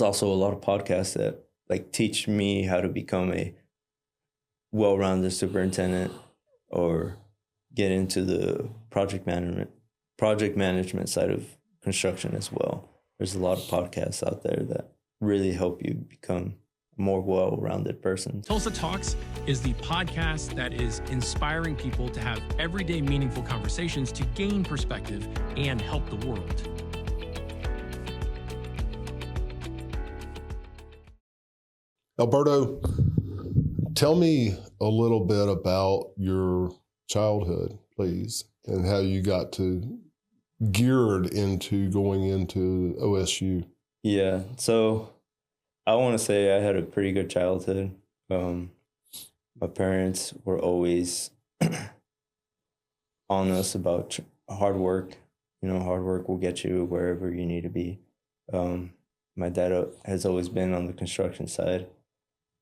also a lot of podcasts that like teach me how to become a well-rounded superintendent or get into the project management side of construction as well. There's a lot of podcasts out there that really help you become a more well-rounded person. Tulsa Talks is the podcast that is inspiring people to have everyday meaningful conversations to gain perspective and help the world. Alberto, tell me a little bit about your childhood, please, and how you got to geared into going into OSU. Yeah, so I want to say I had a pretty good childhood. My parents were always on us about hard work. You know, hard work will get you wherever you need to be. My dad has always been on the construction side,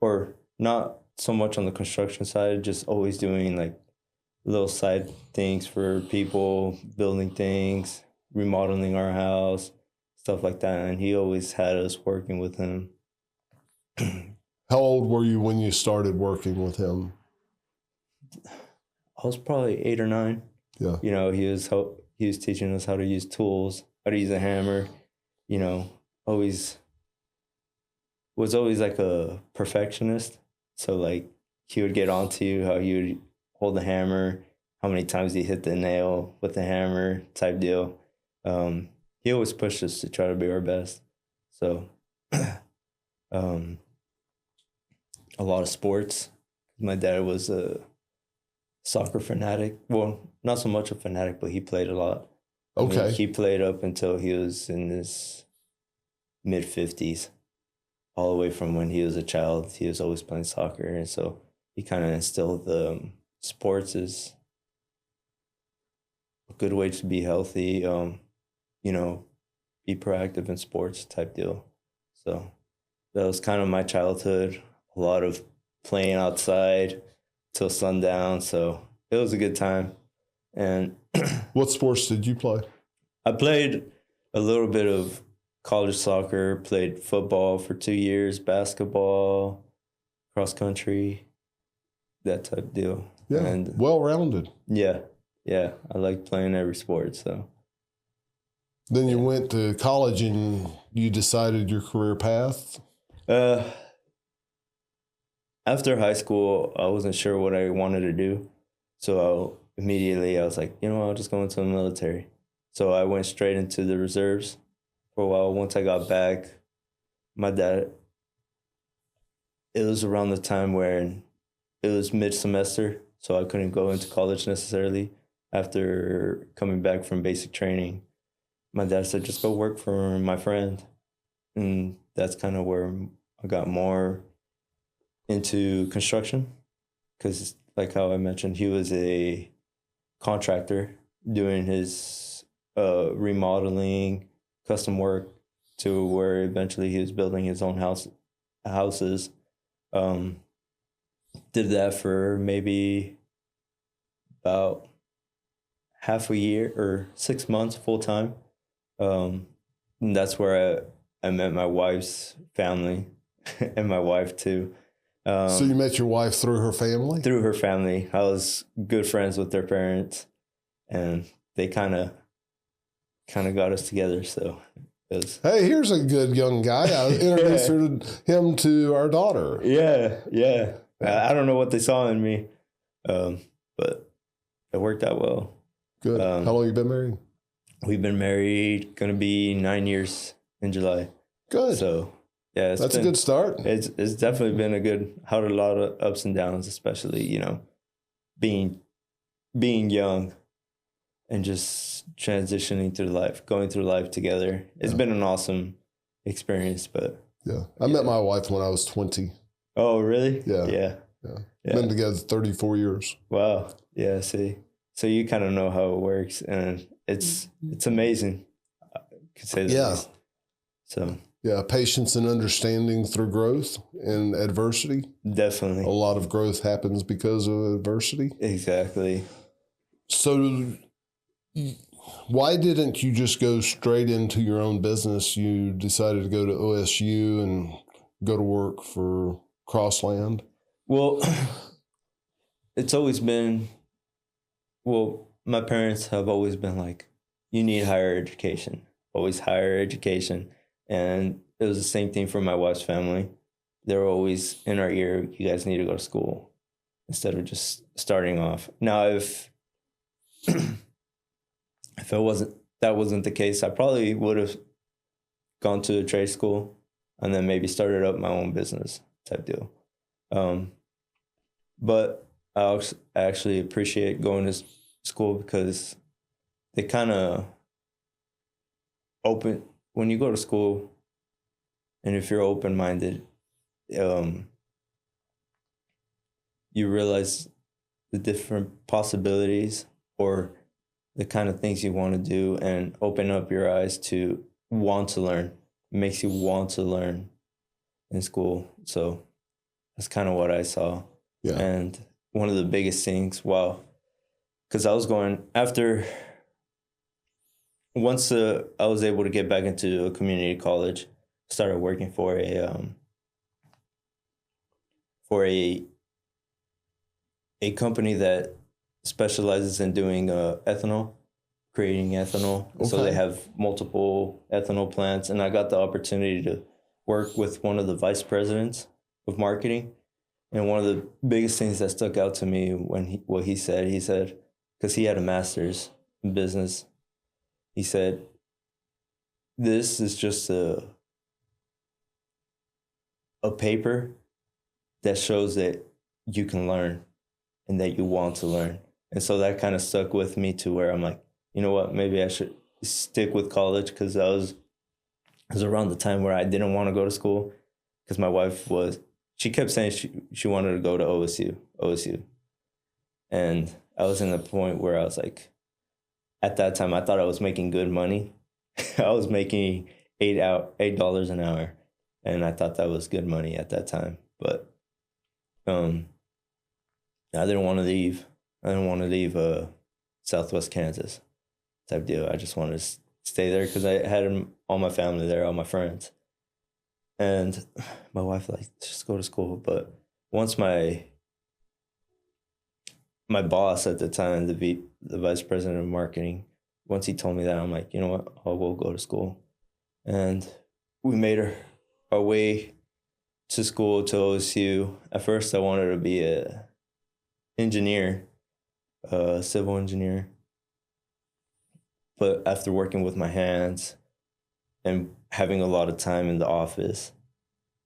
or not so much on the construction side, just always doing like little side things for people, building things, remodeling our house, stuff like that. And he always had us working with him. How old were you when you started working with him? I was probably 8 or 9. Yeah. You know, he was teaching us how to use tools, how to use a hammer, you know, was always like a perfectionist. So like he would get onto you, how you would hold the hammer, how many times you hit the nail with the hammer type deal. He always pushed us to try to be our best. So a lot of sports. My dad was a soccer fanatic. Well, not so much a fanatic, but he played a lot. Okay. I mean, he played up until he was in his mid-50s. All the way from when he was a child, he was always playing soccer. And so he kind of instilled the sports is a good way to be healthy, you know, be proactive in sports type deal. So that was kind of my childhood, a lot of playing outside till sundown. So it was a good time. And what sports did you play? I played a little bit of college soccer, played football for 2 years, basketball, cross country, that type deal. Yeah, and well-rounded. Yeah, I like playing every sport. So then you went to college and you decided your career path? After high school, I wasn't sure what I wanted to do. So immediately I was like, you know what, I'll just go into the military. So I went straight into the reserves for a while. Once I got back, my dad, it was around the time where it was mid-semester, so I couldn't go into college necessarily. After coming back from basic training, my dad said, just go work for my friend. And that's kind of where I got more into construction, because like how I mentioned, he was a contractor doing his remodeling, custom work, to where eventually he was building his own houses. Did that for maybe about half a year or 6 months full time. And that's where I met my wife's family and my wife too. So you met your wife through her family? Through her family. I was good friends with their parents, and they kind of got us together. So it was, hey, here's a good young guy. I introduced him to our daughter. Yeah. I don't know what they saw in me, but it worked out well. Good. How long have you been married? We've been married, going to be 9 years in July. Good. So yeah, that's a good start. It's definitely been had a lot of ups and downs, especially, you know, being young and just transitioning through life, going through life together. It's been an awesome experience, but yeah. I met my wife when I was 20. Oh, really? Yeah. Been together 34 years. Wow. Yeah, see. So you kind of know how it works, and it's amazing. I could say that. Yeah. So yeah, patience and understanding through growth and adversity. Definitely. A lot of growth happens because of adversity. Exactly. So Why didn't you just go straight into your own business? You decided to go to OSU and go to work for Crossland? Well, it's always been, well, my parents have always been like, you need higher education, always higher education. And it was the same thing for my wife's family. They were always in our ear, you guys need to go to school instead of just starting off. Now, if that wasn't the case, I probably would have gone to a trade school and then maybe started up my own business type deal. But I actually appreciate going to school because they kind of open, when you go to school and if you're open-minded, you realize the different possibilities or the kind of things you want to do and open up your eyes to want to learn. It makes you want to learn in school. So that's kind of what I saw. Yeah. And one of the biggest things, because I was going after, once I was able to get back into a community college, started working for a company that specializes in doing ethanol, creating ethanol. Okay. So they have multiple ethanol plants, and I got the opportunity to work with one of the vice presidents of marketing. And one of the biggest things that stuck out to me what he said, because he had a master's in business, he said, this is just a paper that shows that you can learn and that you want to learn. And so that kind of stuck with me to where I'm like, you know what, maybe I should stick with college, because it was around the time where I didn't want to go to school, because my wife she kept saying she wanted to go to OSU. And I was in the point where I was like, at that time, I thought I was making good money. I was making $8 an hour. And I thought that was good money at that time. But I didn't want to leave. I didn't want to leave Southwest Kansas type deal. I just wanted to stay there because I had all my family there, all my friends. And my wife like, just go to school. But once my boss at the time, the vice president of marketing, once he told me that, I'm like, you know what, I will go to school. And we made our way to school, to OSU. At first, I wanted to be a civil engineer. But after working with my hands and having a lot of time in the office,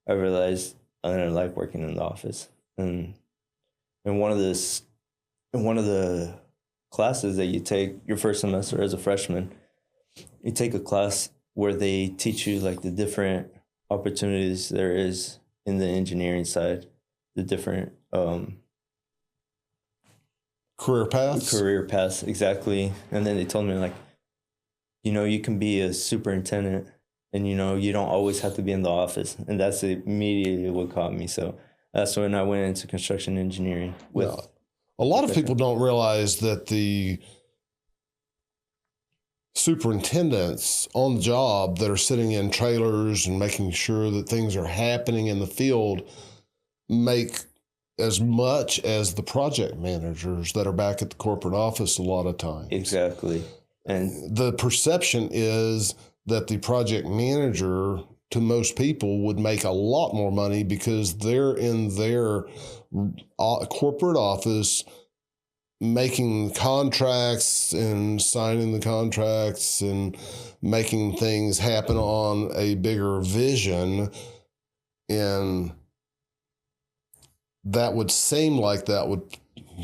I realized I didn't like working in the office. And in one of the classes that you take your first semester as a freshman, you take a class where they teach you like the different opportunities there is in the engineering side, the different career paths, exactly. And then they told me like, you can be a superintendent, and you don't always have to be in the office. And that's immediately what caught me. So that's when I went into construction engineering. A lot of people don't realize that the superintendents on the job that are sitting in trailers and making sure that things are happening in the field make as much as the project managers that are back at the corporate office a lot of times. Exactly. And the perception is that the project manager, to most people, would make a lot more money because they're in their corporate office making contracts and signing the contracts and making things happen on a bigger vision. And that would seem like that would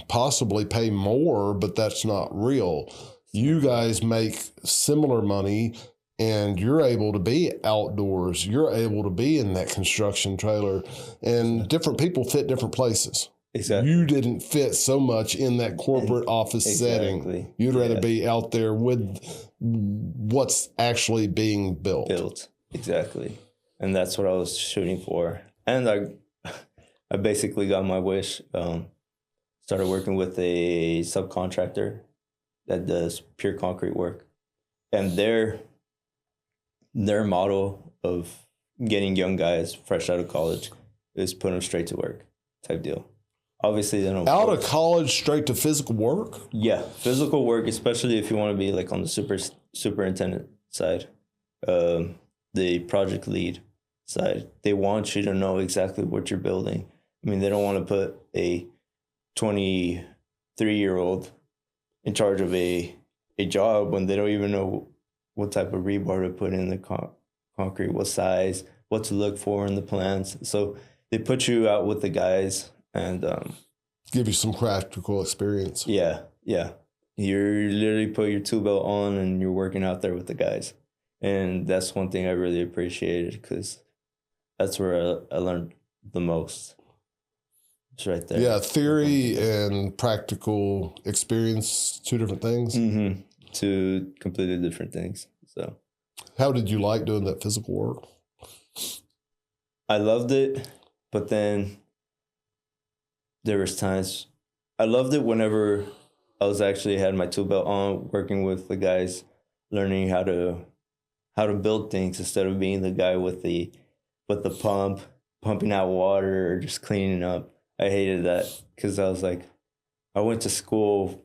possibly pay more, but that's not real. You guys make similar money, and you're able to be outdoors. You're able to be in that construction trailer, and different people fit different places. Exactly. You didn't fit so much in that corporate office setting. You'd rather be out there with what's actually being built. Exactly. And that's what I was shooting for. And I basically got my wish. Started working with a subcontractor that does pure concrete work. And their model of getting young guys fresh out of college is put them straight to work type deal. Obviously, they don't out of college straight to physical work. Yeah, physical work, especially if you want to be like on the superintendent side, the project lead side. They want you to know exactly what you're building. I mean, they don't want to put a 23-year-old in charge of a job when they don't even know what type of rebar to put in the concrete, what size, what to look for in the plans. So they put you out with the guys and give you some practical experience. Yeah. You literally put your Toolbelt on and you're working out there with the guys. And that's one thing I really appreciated because that's where I learned the most. It's right there. Yeah, theory and practical experience, two different things. Mm-hmm. Two completely different things. So, how did you like doing that physical work? I loved it, but then there was times I loved it whenever I was actually had my Toolbelt on, working with the guys, learning how to build things instead of being the guy with the pump, pumping out water or just cleaning up. I hated that because I was like, I went to school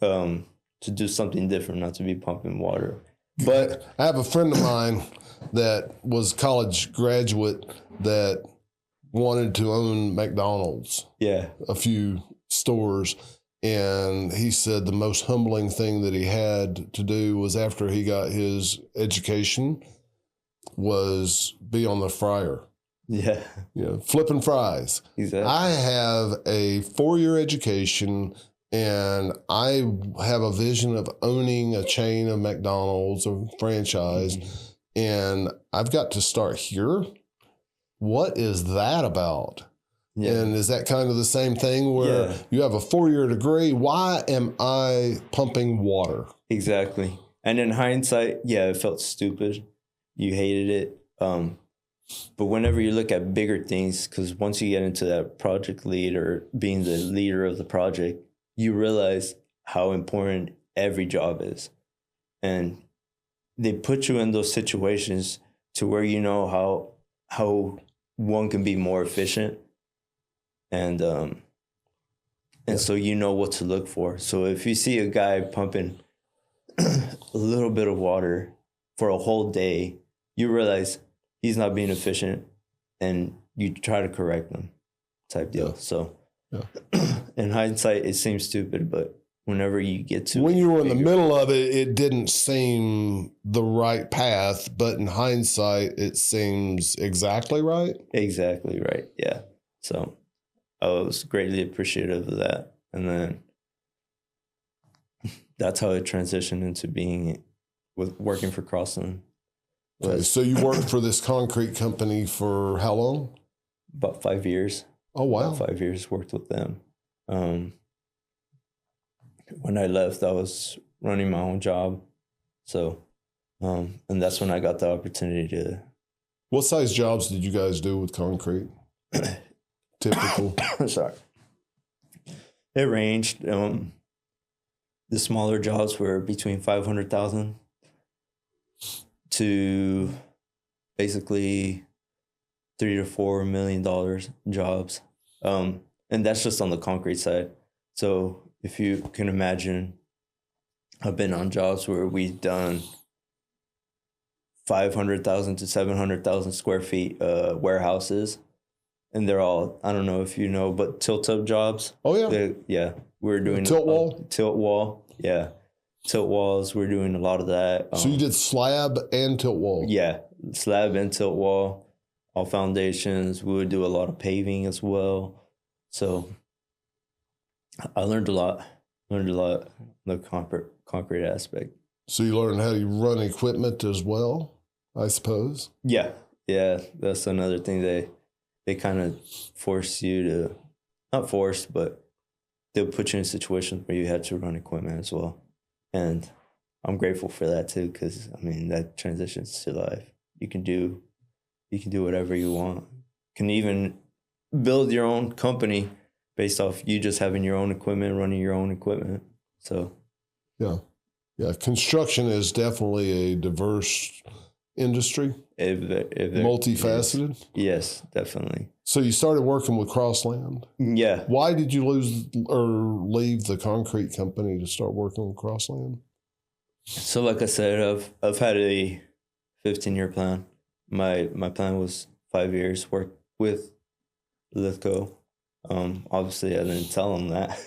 to do something different, not to be pumping water. But I have a friend of mine that was a college graduate that wanted to own McDonald's. Yeah. A few stores. And he said the most humbling thing that he had to do was after he got his education was be on the fryer. Yeah. Flipping fries. Exactly. I have a 4-year education and I have a vision of owning a chain of McDonald's or franchise. Mm-hmm. And I've got to start here. What is that about? Yeah. And is that kind of the same thing where you have a 4-year degree? Why am I pumping water? Exactly. And in hindsight, it felt stupid. You hated it. But whenever you look at bigger things, because once you get into that project lead or being the leader of the project, you realize how important every job is. And they put you in those situations to where you know how one can be more efficient. And so you know what to look for. So if you see a guy pumping a little bit of water for a whole day, you realize he's not being efficient and you try to correct them type deal. So in hindsight, it seems stupid, but whenever you get to when you were in the middle of it, it didn't seem the right path, but in hindsight, it seems exactly right. Exactly right. Yeah. So I was greatly appreciative of that. And then that's how it transitioned into being working for Crossland. Okay, so you worked for this concrete company for how long? About 5 years. Oh, wow. About 5 years worked with them. When I left, I was running my own job. So, and that's when I got the opportunity to. What size jobs did you guys do with concrete? Typical. Sorry. It ranged. The smaller jobs were between $500,000 to basically $3 to $4 million jobs. And that's just on the concrete side. So if you can imagine, I've been on jobs where we've done 500,000 to 700,000 square feet warehouses. And they're all, I don't know if you know, but tilt-up jobs. Oh, yeah. We're doing tilt wall? Tilt wall, yeah. Tilt walls, we're doing a lot of that. So you did slab and tilt wall? Yeah, slab and tilt wall, all foundations. We would do a lot of paving as well. So I learned a lot. The concrete aspect. So you learned how to run equipment as well, I suppose? Yeah, that's another thing they kind of force you to, not force, but they'll put you in situations where you had to run equipment as well. And I'm grateful for that too, because I mean that transitions to life. You can do whatever you want. You can even build your own company based off you just having your own equipment, running your own equipment. So, yeah. Construction is definitely a diverse industry, multifaceted. Yes, definitely. So you started working with Crossland. Yeah. Why did you leave the concrete company to start working with Crossland? So, like I said, I've had a 15-year plan. My plan was 5 years work with Lithco. Obviously, I didn't tell them that,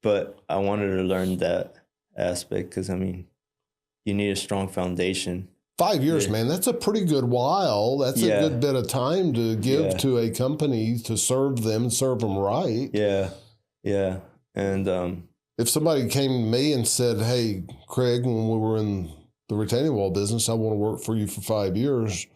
but I wanted to learn that aspect because, I mean, you need a strong foundation. 5 years, man, that's a pretty good while. That's a good bit of time to give to a company to serve them right. Yeah. And if somebody came to me and said, hey, Craig, when we were in the retaining wall business, I want to work for you for 5 years,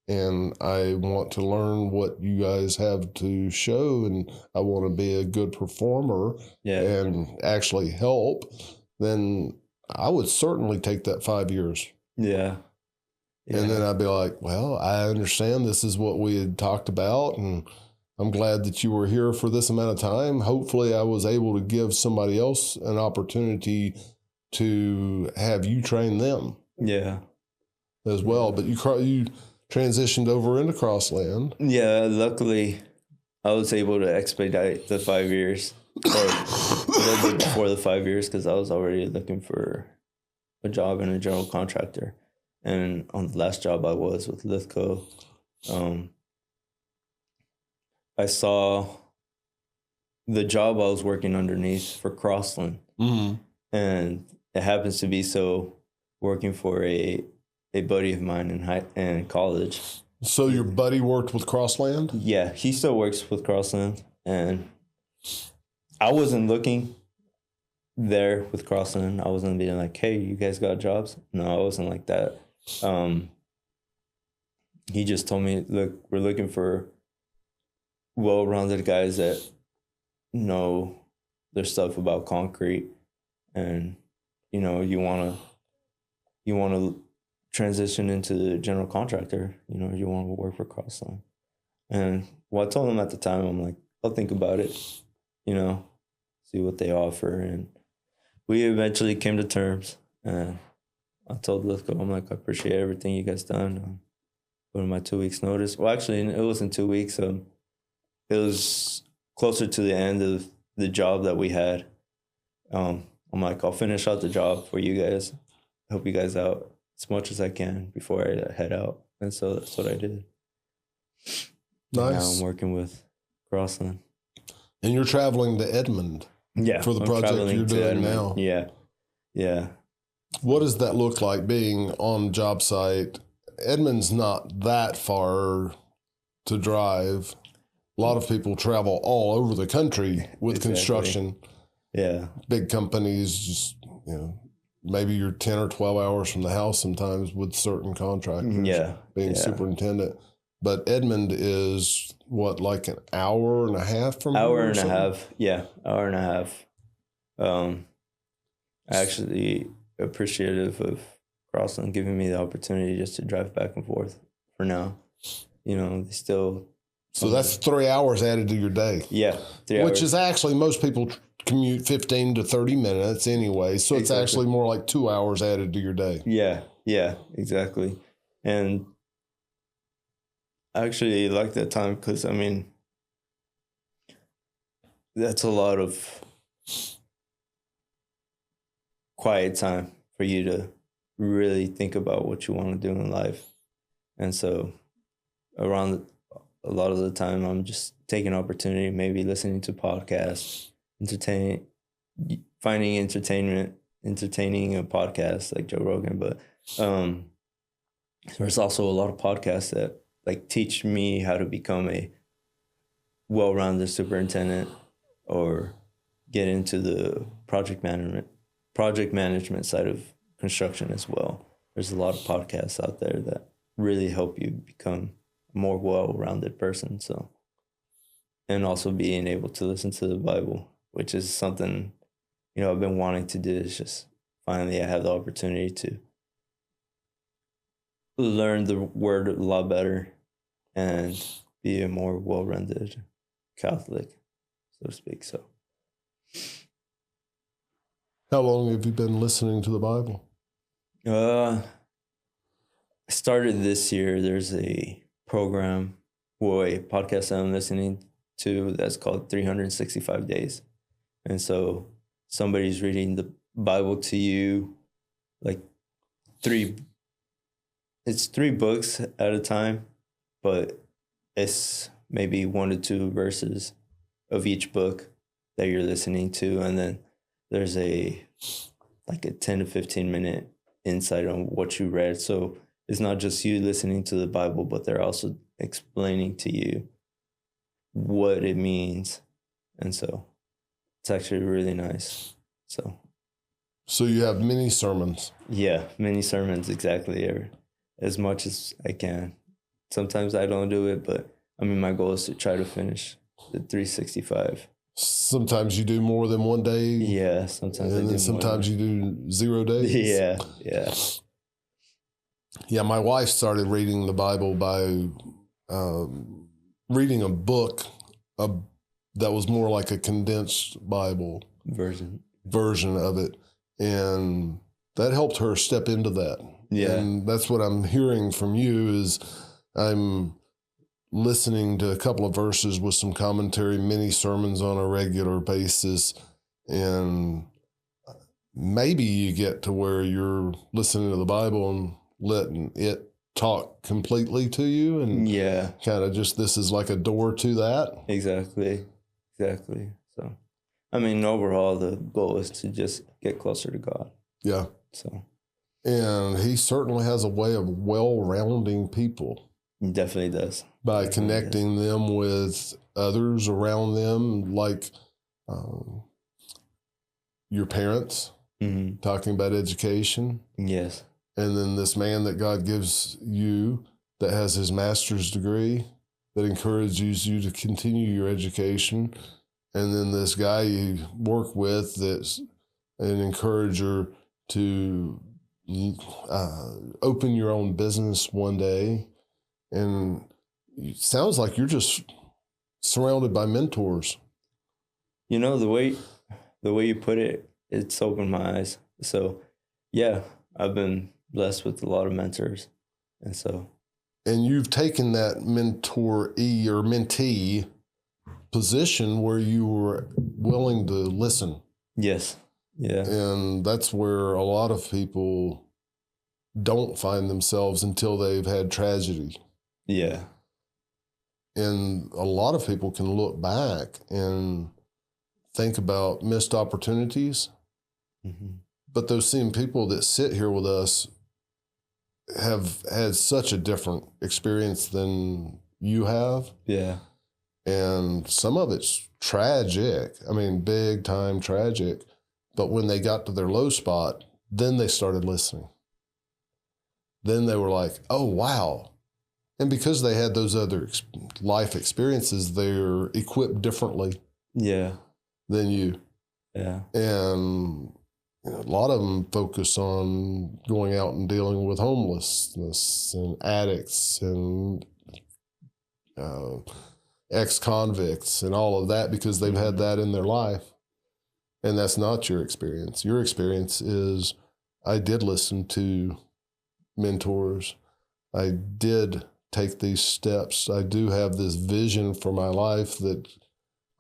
and I want to learn what you guys have to show, and I want to be a good performer and actually help, then I would certainly take that 5 years. Yeah. And then I'd be like, well, I understand this is what we had talked about, and I'm glad that you were here for this amount of time. Hopefully I was able to give somebody else an opportunity to have you train them. Yeah. As well. But you transitioned over into Crossland. Yeah, luckily I was able to expedite the 5 years, or a little bit before the 5 years, because I was already looking for a job in a general contractor. And on the last job I was with Lithco, I saw the job I was working underneath for Crossland. Mm-hmm. And it happens to be working for a buddy of mine in college. So your buddy worked with Crossland? Yeah, he still works with Crossland. And I wasn't looking there with Crossland. I wasn't being like, hey, you guys got jobs? No, I wasn't like that. He just told me, look, we're looking for well-rounded guys that know their stuff about concrete, and you want to transition into the general contractor. You want to work for Crossland. And I told him at the time, I'm like, I'll think about it, see what they offer. And we eventually came to terms, and I told Lithco, I'm like, I appreciate everything you guys done. Put in my 2 weeks notice. Well, actually, it wasn't 2 weeks. It was closer to the end of the job that we had. I'm like, I'll finish out the job for you guys, help you guys out as much as I can before I head out. And so that's what I did. Nice. And now I'm working with Crossland. And you're traveling to Edmond for the project you're doing now. Yeah. What does that look like being on job site? Edmond's not that far to drive. A lot of people travel all over the country with construction. Yeah. Big companies just, maybe you're 10 or 12 hours from the house sometimes with certain contractors. Being superintendent. But Edmond is like an hour and a half from here? Hour and a half. Yeah, hour and a half. Actually appreciative of Crossland giving me the opportunity just to drive back and forth for now. They still... So that's 3 hours added to your day. Yeah. 3 hours. Which is actually, most people commute 15 to 30 minutes anyway. So it's actually more like 2 hours added to your day. Yeah, exactly. And I actually like that time because, that's a lot of quiet time for you to really think about what you want to do in life. And so around a lot of the time, I'm just taking opportunity, maybe listening to podcasts, finding entertaining a podcast like Joe Rogan. But there's also a lot of podcasts that teach me how to become a well-rounded superintendent or get into the project management side of construction as well. There's a lot of podcasts out there that really help you become a more well-rounded person. So, and also being able to listen to the Bible, which is something, I've been wanting to do. It's just finally I have the opportunity to learn the word a lot better and be a more well-rounded Catholic. so to speak. So, How long have you been listening to the Bible? I started this year. There's a program or a podcast that I'm listening to that's called 365 Days. And so somebody's reading the Bible to you, like it's 3 books at a time, but it's maybe 1 to 2 verses of each book that you're listening to. And then there's a 10 to 15 minute insight on what you read. So it's not just you listening to the Bible, but they're also explaining to you what it means. And so it's actually really nice. So you have mini sermons. Yeah, mini sermons, exactly, as much as I can. Sometimes I don't do it, but I mean, my goal is to try to finish the 365. Sometimes you do more than 1 day. Yeah, sometimes I do. And then sometimes you do 0 days. Yeah. Yeah, my wife started reading the Bible by reading a book that was more like a condensed Bible version of it. And that helped her step into that. Yeah. And that's what I'm hearing from you is I'm listening to a couple of verses with some commentary, mini sermons on a regular basis. And maybe you get to where you're listening to the Bible and letting it talk completely to you. And kind of just, this is like a door to that. Exactly. So, I mean, overall, the goal is to just get closer to God. Yeah. So, and he certainly has a way of well-rounding people. He definitely does. By connecting them with others around them, like your parents, talking about education. Yes. And then this man that God gives you that has his master's degree that encourages you to continue your education. And then this guy you work with that's an encourager to open your own business one day. And it sounds like you're just surrounded by mentors. You know, the way you put it, it's opened my eyes. So, yeah, I've been blessed with a lot of mentors. And you've taken that mentoree or mentee position where you were willing to listen. Yes. Yeah. And that's where a lot of people don't find themselves until they've had tragedy. Yeah. And a lot of people can look back and think about missed opportunities. But those same people that sit here with us have had such a different experience than you have. Yeah. And some of it's tragic. I mean, big time tragic. But when they got to their low spot, then they started listening. Then they were like, oh, wow. And because they had those other life experiences, they're equipped differently than you. Yeah. And a lot of them focus on going out and dealing with homelessness and addicts and ex-convicts and all of that because they've had that in their life. And that's not your experience. Your experience is, I did listen to mentors. I did take these steps. I do have this vision for my life that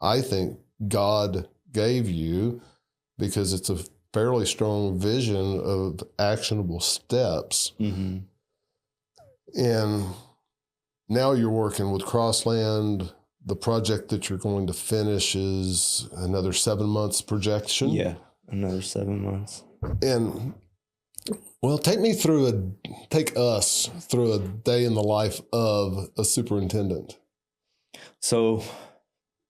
I think God gave you because it's a fairly strong vision of actionable steps. And now you're working with Crossland. The project that you're going to finish is another 7 months projection. Yeah, another 7 months. And well, take us through a day in the life of a superintendent. So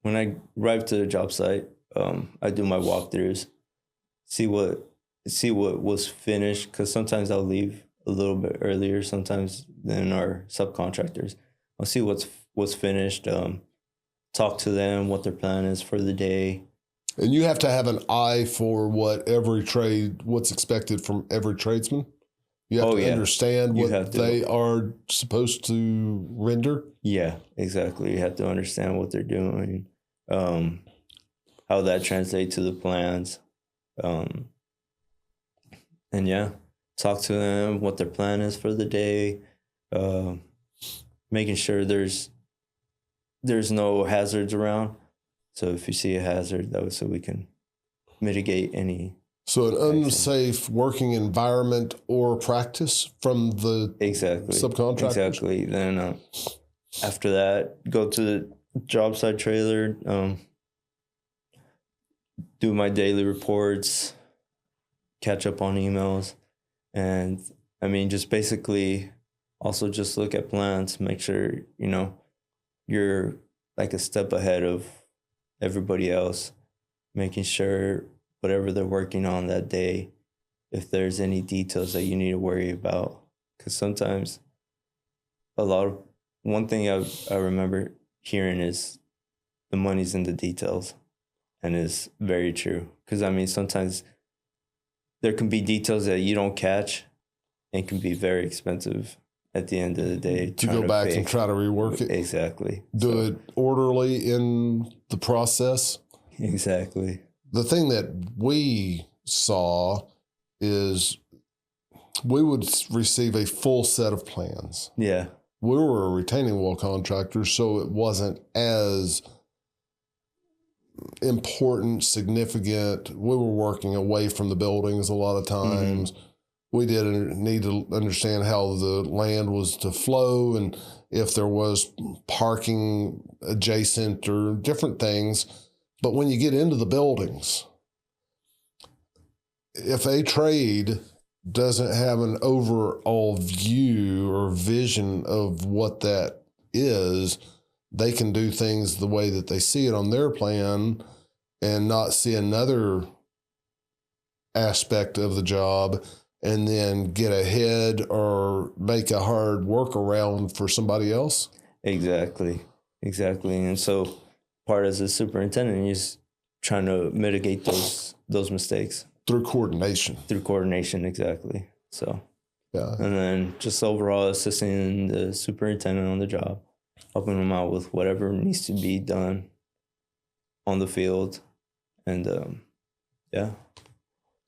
when I arrive to the job site, I do my walkthroughs, see what was finished, because sometimes I'll leave a little bit earlier, sometimes than our subcontractors. I'll see what's finished, talk to them, what their plan is for the day. And you have to have an eye for what's expected from every tradesman. You have to understand what they are supposed to render. Yeah, exactly. You have to understand what they're doing. how that translates to the plans. And yeah, talk to them what their plan is for the day, making sure there's no hazards around. So if you see a hazard, that was so we can mitigate any. So an unsafe working environment or practice from the subcontractors? Exactly. Then after that, go to the job site trailer, do my daily reports, catch up on emails, and I mean, just basically also just look at plans, make sure, you're like a step ahead of everybody else, making sure whatever they're working on that day, if there's any details that you need to worry about. Because sometimes one thing I remember hearing is the money's in the details, and it's very true. Because I mean, sometimes there can be details that you don't catch and can be very expensive at the end of the day. To go back and try to rework it. Exactly. Do it orderly in the process. Exactly. The thing that we saw is we would receive a full set of plans. Yeah. We were a retaining wall contractor, so it wasn't as important, significant. We were working away from the buildings a lot of times. Mm-hmm. We didn't need to understand how the land was to flow and if there was parking adjacent or different things. But when you get into the buildings, if a trade doesn't have an overall view or vision of what that is, they can do things the way that they see it on their plan and not see another aspect of the job and then get ahead or make a hard workaround for somebody else. Exactly. And so part as a superintendent is trying to mitigate those mistakes. Through coordination. Exactly. So, yeah. And then just overall assisting the superintendent on the job, helping them out with whatever needs to be done on the field. And, yeah.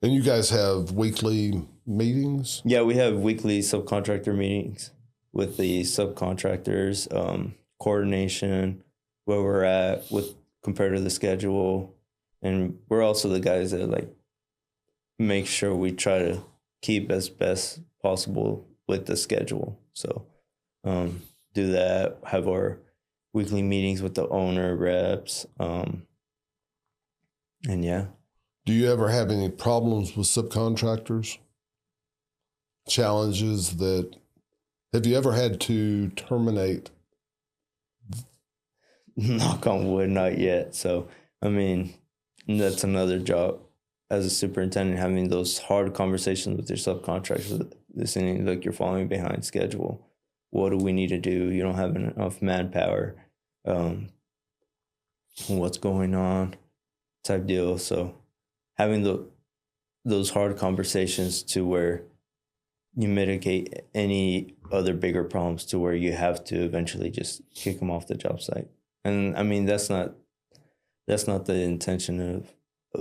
And you guys have weekly meetings? Yeah, we have weekly subcontractor meetings with the subcontractors, coordination, where we're at compared to the schedule. And we're also the guys that make sure we try to keep as best possible with the schedule. So do that, have our weekly meetings with the owner, reps, and yeah. Do you ever have any problems with subcontractors? Challenges have you ever had to terminate? Knock on wood, not yet. So, I mean, that's another job as a superintendent, having those hard conversations with your subcontractors, listening, look, you're falling behind schedule. What do we need to do? You don't have enough manpower. What's going on? Type deal. So having those hard conversations to where you mitigate any other bigger problems to where you have to eventually just kick them off the job site. And I mean, that's not the intention of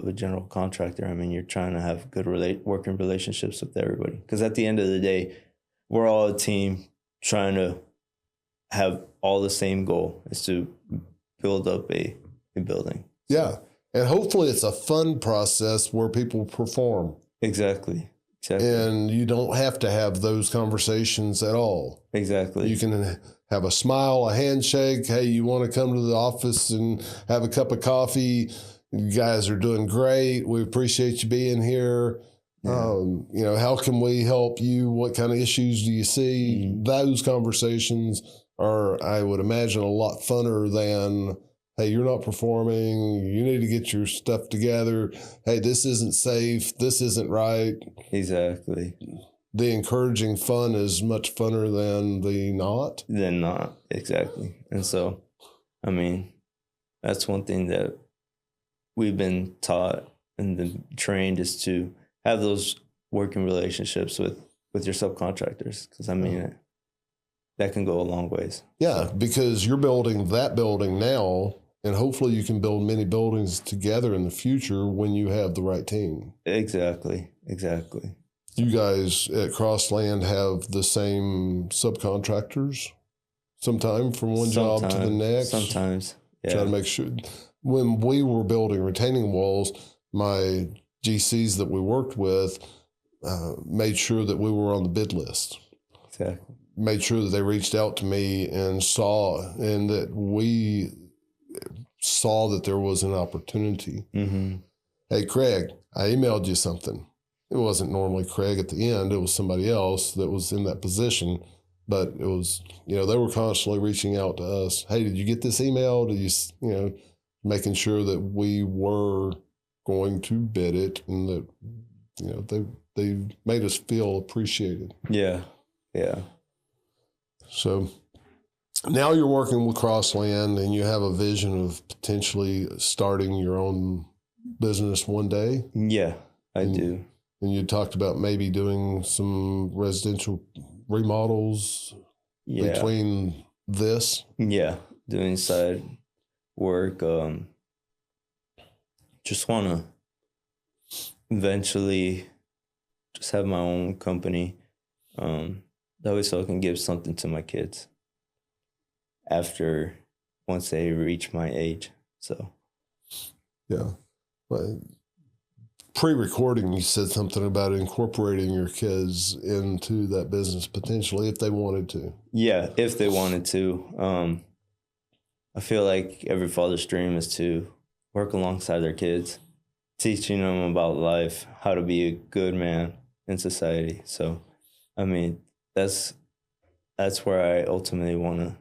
a general contractor. I mean, you're trying to have good working relationships with everybody. Because at the end of the day, we're all a team trying to have all the same goal, is to build up a building. Yeah. And hopefully it's a fun process where people perform. Exactly. And you don't have to have those conversations at all. Exactly. You can have a smile, a handshake. Hey, you want to come to the office and have a cup of coffee? You guys are doing great. We appreciate you being here. Yeah. How can we help you? What kind of issues do you see? Mm-hmm. Those conversations are, I would imagine, a lot funner than, hey, you're not performing. You need to get your stuff together. Hey, this isn't safe. This isn't right. Exactly. The encouraging fun is much funner than the not. Than not, exactly. And so, I mean, that's one thing that we've been taught and been trained is to have those working relationships with your subcontractors. Because, I mean, that can go a long ways. Yeah, because you're building that building now And hopefully you can build many buildings together in the future when you have the right team. Exactly. You guys at Crossland have the same subcontractors sometime from one job to the next? Sometimes, yeah. Try to make sure. When we were building retaining walls, my GCs that we worked with made sure that we were on the bid list. Exactly. Made sure that they reached out to me and that we saw that there was an opportunity. Mm-hmm. Hey, Craig, I emailed you something. It wasn't normally Craig at the end. It was somebody else that was in that position. But it was, they were constantly reaching out to us. Hey, did you get this email? Did you, making sure that we were going to bid it and that, they made us feel appreciated. Yeah. So now you're working with Crossland and you have a vision of potentially starting your own business one day. Yeah, I do. And you talked about maybe doing some residential remodels between this. Yeah, doing side work. Just want to eventually just have my own company. That way so I can give something to my kids once they reach my age. So, yeah. But pre-recording, you said something about incorporating your kids into that business potentially if they wanted to. Yeah, if they wanted to. I feel like every father's dream is to work alongside their kids, teaching them about life, how to be a good man in society. So, I mean, that's where I ultimately want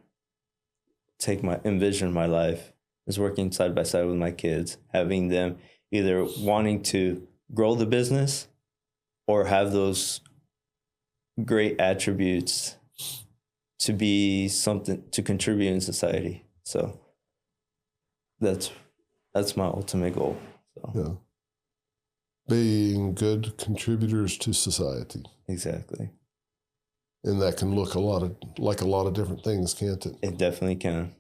to envision my life, is working side by side with my kids, having them either wanting to grow the business or have those great attributes to be something to contribute in society. So that's my ultimate goal. So. Yeah. Being good contributors to society. Exactly. And that can look like a lot of different things, can't it? It definitely can.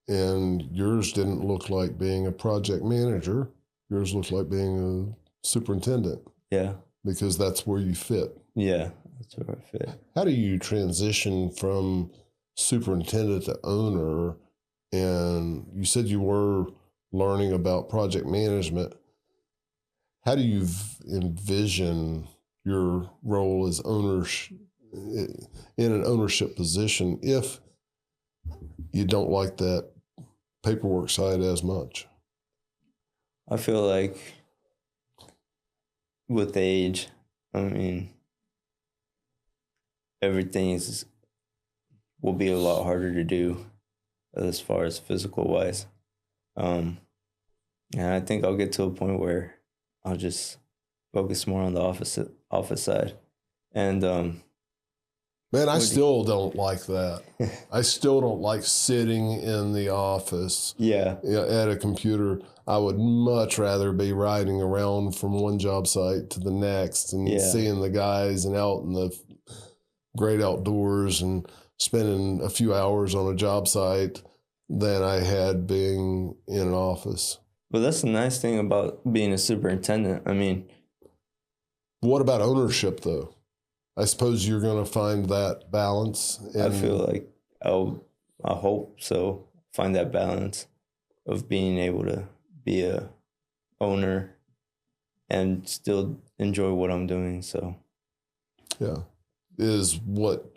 And yours didn't look like being a project manager. Yours looked like being a superintendent. Yeah. Because that's where you fit. Yeah, that's where I fit. How do you transition from superintendent to owner? And you said you were learning about project management. How do you envision your role as in an ownership position if you don't like that paperwork side as much? I feel like with age, everything will be a lot harder to do as far as physical wise. And I think I'll get to a point where I'll just focus more on the office side. And man, I still don't like that. I still don't like sitting in the office at a computer. I would much rather be riding around from one job site to the next and seeing the guys and out in the great outdoors and spending a few hours on a job site than I had being in an office. But that's the nice thing about being a superintendent. What about ownership, though? I suppose you're going to find that balance. I feel like I hope so. Find that balance of being able to be a owner and still enjoy what I'm doing. So, yeah, is what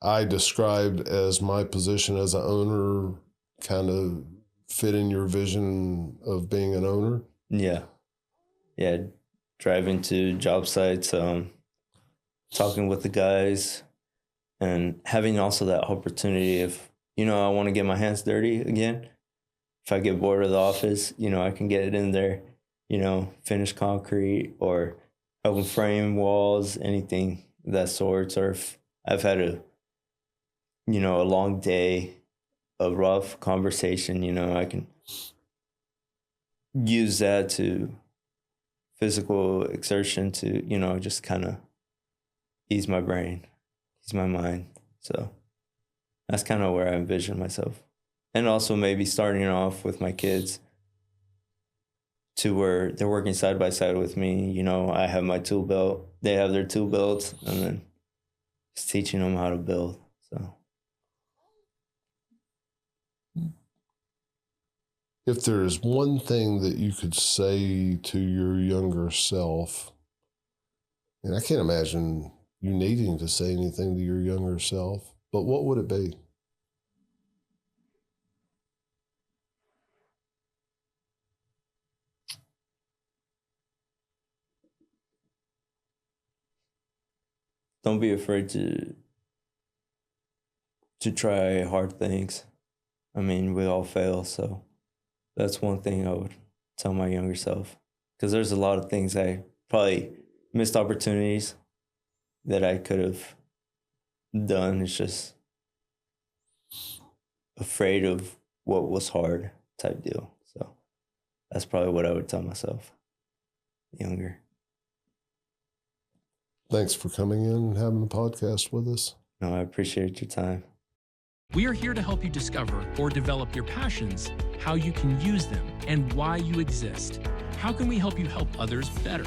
I described as my position as an owner kind of fit in your vision of being an owner? Yeah. Driving to job sites, talking with the guys, and having also that opportunity if, I want to get my hands dirty again. If I get bored of the office, I can get it in there, finish concrete or help them frame walls, anything of that sort. Or if I've had a long day, a rough conversation, I can use that to physical exertion to, just kind of ease my brain, ease my mind. So that's kind of where I envision myself. And also maybe starting off with my kids to where they're working side by side with me. You know, I have my tool belt, they have their tool belts, and then just teaching them how to build. So if there is one thing that you could say to your younger self, and I can't imagine you needing to say anything to your younger self, but what would it be? don't be afraid to try hard things. I mean, we all fail, so that's one thing I would tell my younger self. Because there's a lot of things I probably missed opportunities that I could have done. It's just afraid of what was hard type deal. So that's probably what I would tell myself younger. Thanks for coming in and having the podcast with us. No, I appreciate your time. We are here to help you discover or develop your passions, how you can use them, and why you exist. How can we help you help others better?